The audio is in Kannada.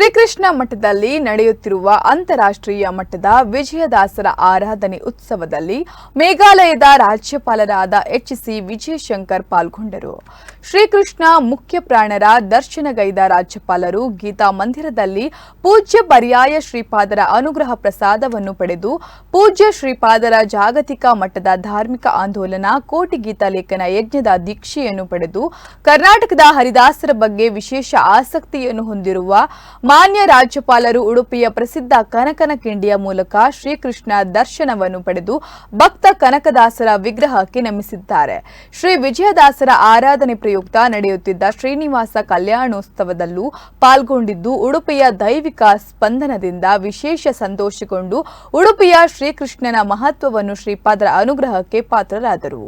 ಶ್ರೀಕೃಷ್ಣ ಮಠದಲ್ಲಿ ನಡೆಯುತ್ತಿರುವ ಅಂತಾರಾಷ್ಟ್ರೀಯ ಮಟ್ಟದ ವಿಜಯದಾಸರ ಆರಾಧನೆ ಉತ್ಸವದಲ್ಲಿ ಮೇಘಾಲಯದ ರಾಜ್ಯಪಾಲರಾದ ಎಚ್.ಸಿ. ವಿಜಯಶಂಕರ್ ಪಾಲ್ಗೊಂಡರು. ಶ್ರೀಕೃಷ್ಣ ಮುಖ್ಯ ಪ್ರಾಣರ ದರ್ಶನಗೈದ ರಾಜ್ಯಪಾಲರು ಗೀತಾ ಮಂದಿರದಲ್ಲಿ ಪೂಜ್ಯ ಪರ್ಯಾಯ ಶ್ರೀಪಾದರ ಅನುಗ್ರಹ ಪ್ರಸಾದವನ್ನು ಪಡೆದು ಪೂಜ್ಯ ಶ್ರೀಪಾದರ ಜಾಗತಿಕ ಮಟ್ಟದ ಧಾರ್ಮಿಕ ಆಂದೋಲನ ಕೋಟಿ ಗೀತಾ ಲೇಖನ ಯಜ್ಞದ ದೀಕ್ಷೆಯನ್ನು ಪಡೆದು ಕರ್ನಾಟಕದ ಹರಿದಾಸರ ಬಗ್ಗೆ ವಿಶೇಷ ಆಸಕ್ತಿಯನ್ನು ಹೊಂದಿರುವ ಮಾನ್ಯ ರಾಜ್ಯಪಾಲರು ಉಡುಪಿಯ ಪ್ರಸಿದ್ಧ ಕನಕನ ಕಿಂಡಿಯ ಮೂಲಕ ಶ್ರೀಕೃಷ್ಣ ದರ್ಶನವನ್ನು ಪಡೆದು ಭಕ್ತ ಕನಕದಾಸರ ವಿಗ್ರಹಕ್ಕೆ ನಮಿಸಿದ್ದಾರೆ. ಶ್ರೀ ವಿಜಯದಾಸರ ಆರಾಧನೆ ಪ್ರಯುಕ್ತ ನಡೆಯುತ್ತಿದ್ದ ಶ್ರೀನಿವಾಸ ಕಲ್ಯಾಣೋತ್ಸವದಲ್ಲೂ ಪಾಲ್ಗೊಂಡಿದ್ದು ಉಡುಪಿಯ ದೈವಿಕ ಸ್ಪಂದನದಿಂದ ವಿಶೇಷ ಸಂತೋಷಗೊಂಡು ಉಡುಪಿಯ ಶ್ರೀಕೃಷ್ಣನ ಮಹತ್ವವನ್ನು ಶ್ರೀಪಾದರ ಅನುಗ್ರಹಕ್ಕೆ ಪಾತ್ರರಾದರು.